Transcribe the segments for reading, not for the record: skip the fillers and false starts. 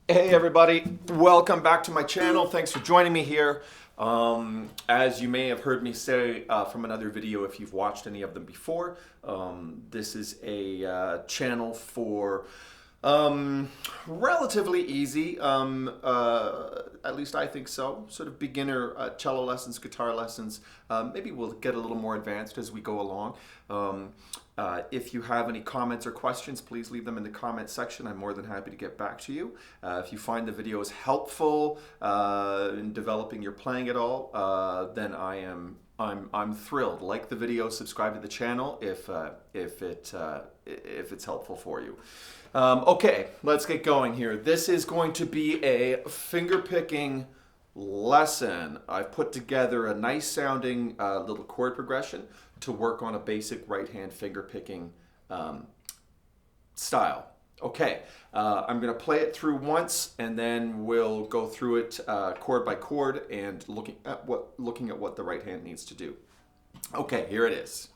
Hey everybody, welcome back to my channel. Thanks for joining me here. As you may have heard me say from another video, if you've watched any of them before, this is a channel for relatively easy, at least I think so, sort of beginner cello lessons, guitar lessons. Maybe we'll get a little more advanced as we go along. If you have any comments or questions, please leave them in the comment section. I'm more than happy to get back to you. If you find the videos helpful in developing your playing at all, then I'm thrilled. Like the video, subscribe to the channel if it's helpful for you. Okay, let's get going here. This is going to be a finger picking lesson. I've put together a nice sounding little chord progression to work on a basic right hand finger picking style. Okay, I'm going to play it through once and then we'll go through it chord by chord and looking at what the right hand needs to do. Okay, here it is.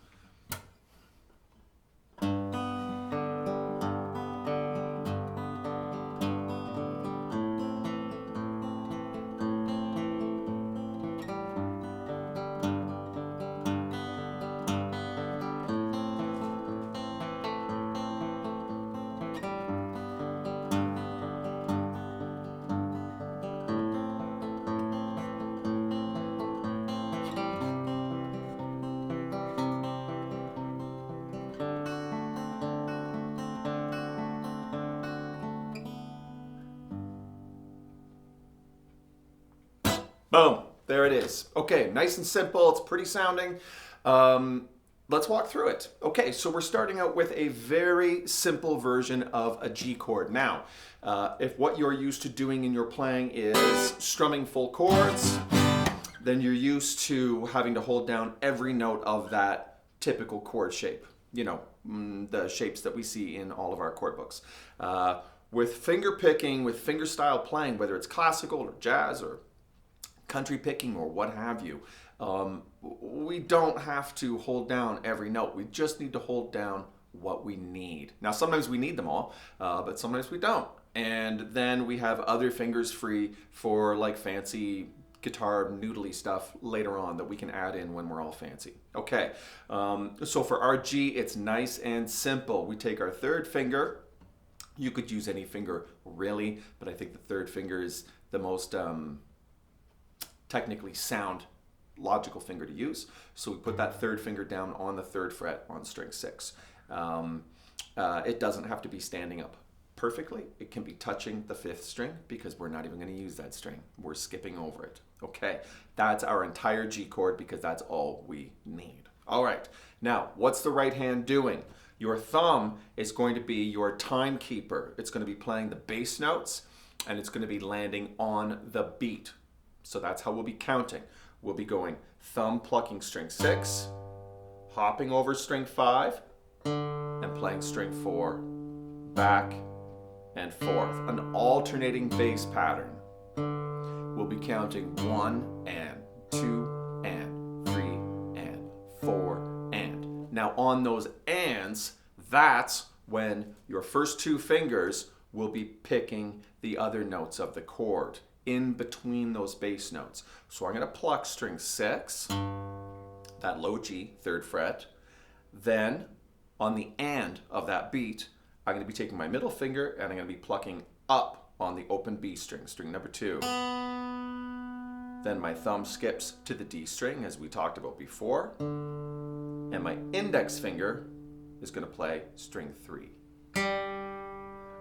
Boom, there it is. Okay, nice and simple, it's pretty sounding. Let's walk through it. Okay, so we're starting out with a very simple version of a G chord. Now, if what you're used to doing in your playing is strumming full chords, then you're used to having to hold down every note of that typical chord shape. You know, the shapes that we see in all of our chord books. With finger picking, with fingerstyle playing, whether it's classical or jazz or country picking or what have you, we don't have to hold down every note. We just need to hold down what we need. Now, sometimes we need them all, but sometimes we don't. And then we have other fingers free for like fancy guitar noodly stuff later on that we can add in when we're all fancy. Okay, so for our G, it's nice and simple. We take our third finger. You could use any finger really, but I think the third finger is the most technically sound, logical finger to use. So we put that third finger down on the third fret on string 6. It doesn't have to be standing up perfectly. It can be touching the 5th string because we're not even going to use that string. We're skipping over it. Okay, that's our entire G chord because that's all we need. All right, now what's the right hand doing? Your thumb is going to be your timekeeper. It's going to be playing the bass notes and it's going to be landing on the beat. So that's how we'll be counting. We'll be going thumb plucking string 6, hopping over string 5, and playing string 4, back and forth. An alternating bass pattern. We'll be counting 1 and 2 and 3 and 4 and. Now on those ands, that's when your first 2 fingers will be picking the other notes of the chord in between those bass notes. So I'm going to pluck string 6, that low G, 3rd fret. Then on the and of that beat, I'm going to be taking my middle finger and I'm going to be plucking up on the open B string, string number 2. Then my thumb skips to the D string as we talked about before. And my index finger is going to play string 3.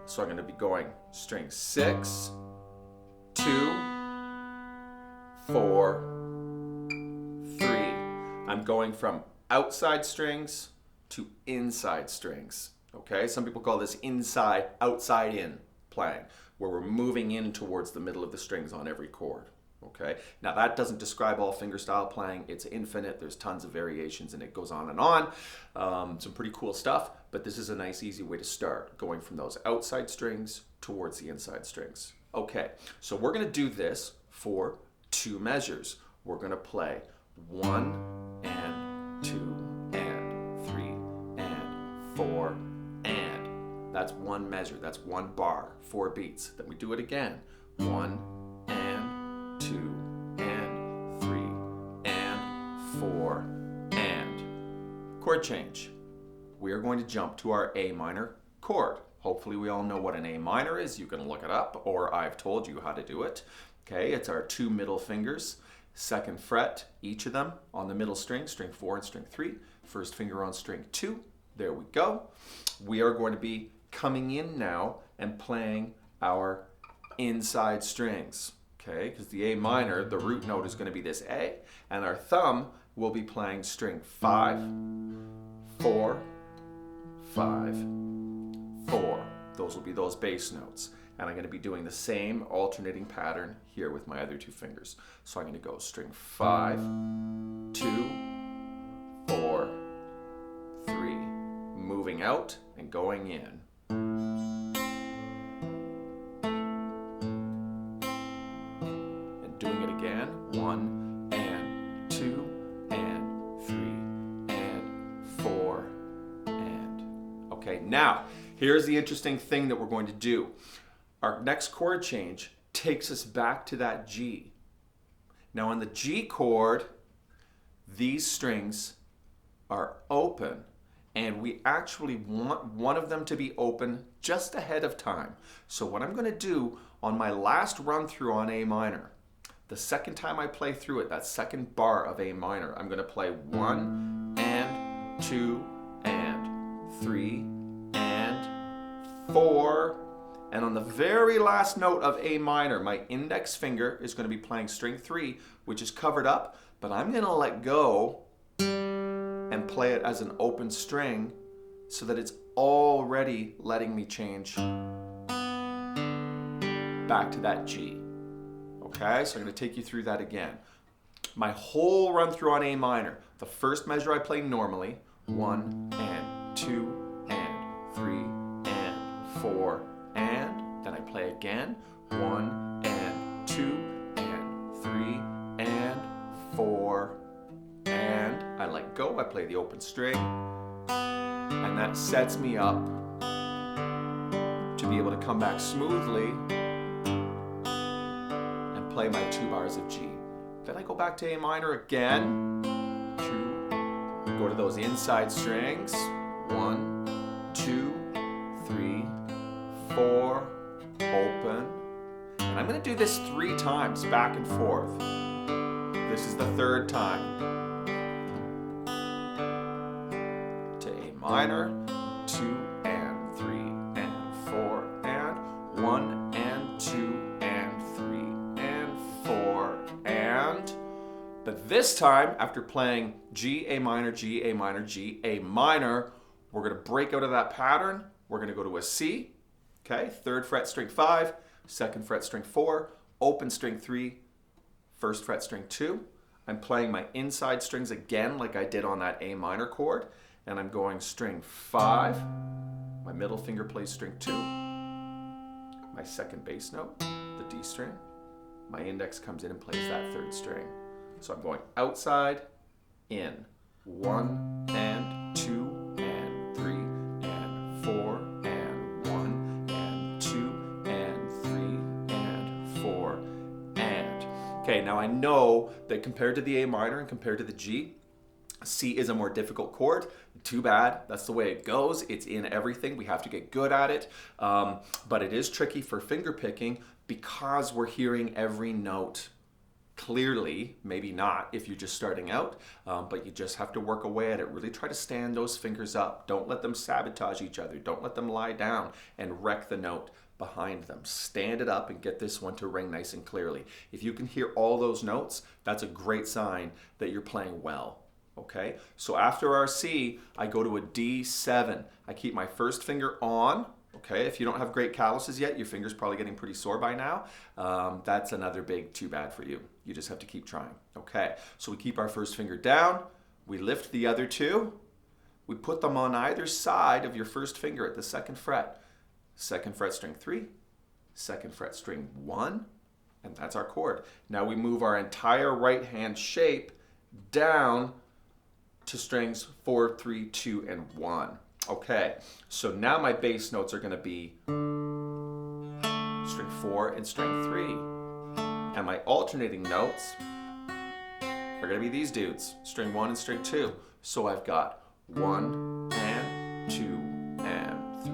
So I'm going to be going string 6, 2, 4, 3. I'm going from outside strings to inside strings. Okay, some people call this inside, outside in playing, where we're moving in towards the middle of the strings on every chord. Okay, now that doesn't describe all fingerstyle playing. It's infinite. There's tons of variations and it goes on and on. Some pretty cool stuff, but this is a nice, easy way to start, going from those outside strings towards the inside strings. Okay, so we're going to do this for 2 measures. We're going to play 1 and 2 and 3 and 4 and. That's one measure, that's one bar, 4 beats. Then we do it again. 1 and 2 and 3 and 4 and. Chord change. We are going to jump to our A minor chord. Hopefully we all know what an A minor is. You can look it up, or I've told you how to do it. Okay, it's our 2 middle fingers, 2nd fret, each of them on the middle string, string 4 and string 3, 1st finger on string 2. There we go. We are going to be coming in now and playing our inside strings, okay? Because the A minor, the root note is going to be this A, and our thumb will be playing string 5, 4, 5, 4. Those will be those bass notes. And I'm going to be doing the same alternating pattern here with my other 2 fingers. So I'm going to go string 5, 2, 4, 3, moving out and going in. And doing it again, 1 and 2 and 3 and 4 and. Okay, now here's the interesting thing that we're going to do. Our next chord change takes us back to that G. Now on the G chord, these strings are open, and we actually want one of them to be open just ahead of time. So what I'm going to do on my last run through on A minor, the second time I play through it, that second bar of A minor, I'm going to play 1 and 2 and 3 and 4. And on the very last note of A minor, my index finger is going to be playing string 3, which is covered up, but I'm going to let go and play it as an open string so that it's already letting me change back to that G. Okay, so I'm going to take you through that again. My whole run through on A minor, the first measure I play normally, 1 and 2 and 3 and 4 and, then I play again, 1 and 2 and 3 and 4 and I let go, I play the open string, and that sets me up to be able to come back smoothly and play my 2 bars of G. Then I go back to A minor again, 2, go to those inside strings, 1, 2, 3, 4, open, and I'm going to do this 3 times back and forth. This is the 3rd time. To A minor, 2 and 3 and 4 and 1 and 2 and 3 and 4 and. But this time, after playing G, A minor, G, A minor, G, A minor, we're going to break out of that pattern. We're going to go to a C. Okay, 3rd fret string 5, 2nd fret string 4, open string 3, 1st fret string 2. I'm playing my inside strings again like I did on that A minor chord, and I'm going string 5, my middle finger plays string 2, my 2nd bass note, the D string, my index comes in and plays that 3rd string. So I'm going outside, in, 1 and 2 and 3 and 4 and 1 and 2 and 3 and 4 and. Okay, now I know that compared to the A minor and compared to the G, C is a more difficult chord. Too bad, that's the way it goes. It's in everything. We have to get good at it. But it is tricky for finger picking because we're hearing every note clearly. Maybe not if you're just starting out, but you just have to work away at it. Really try to stand those fingers up. Don't let them sabotage each other. Don't let them lie down and wreck the note behind them. Stand it up and get this one to ring nice and clearly. If you can hear all those notes, that's a great sign that you're playing well. Okay, so after our C, I go to a D7. I keep my 1st finger on. Okay, if you don't have great calluses yet, your finger's probably getting pretty sore by now. That's another big too bad for you. You just have to keep trying. Okay, so we keep our 1st finger down. We lift the other 2. We put them on either side of your 1st finger at the 2nd fret. 2nd fret string 3, 2nd fret string 1, and that's our chord. Now we move our entire right hand shape down to strings 4, 3, 2, and 1. Okay, so now my bass notes are going to be string 4 and string 3. And my alternating notes are going to be these dudes, string 1 and string 2. So I've got 1 and 2 and 3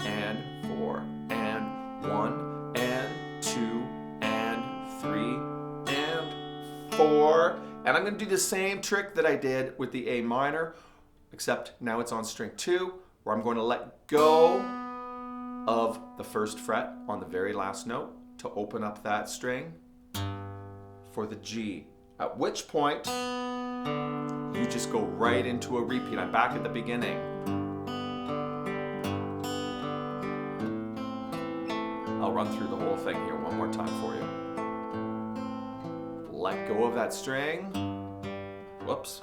and 4 and 1 and 2 and 3 and 4. And I'm going to do the same trick that I did with the A minor, except now it's on string 2, where I'm going to let go of the first fret on the very last note to open up that string for the G. At which point, you just go right into a repeat. I'm back at the beginning. I'll run through the whole thing here one more time for you. Let go of that string. Whoops.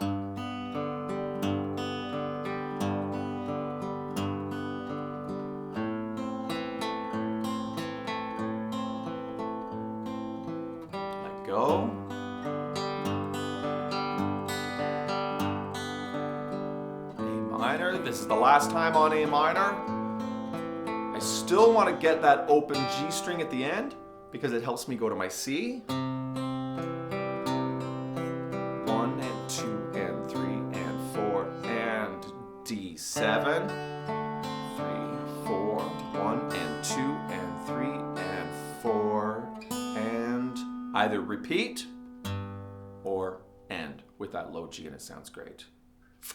Let go. A minor. This is the last time on A minor. I still want to get that open G string at the end because it helps me go to my C. 1 and 2 and 3 and 4 and D7. 3, 4, 1 and 2 and 3 and 4 and either repeat or end with that low G, and it sounds great.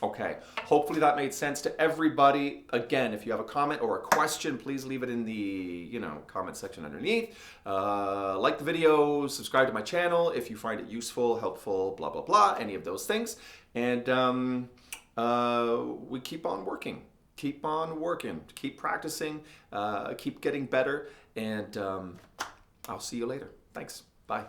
Okay, hopefully that made sense to everybody. Again, if you have a comment or a question, please leave it in the comment section underneath. Like the video, subscribe to my channel if you find it useful, helpful, blah, blah, blah, any of those things. And we keep on working, keep practicing, keep getting better, and I'll see you later. Thanks. Bye.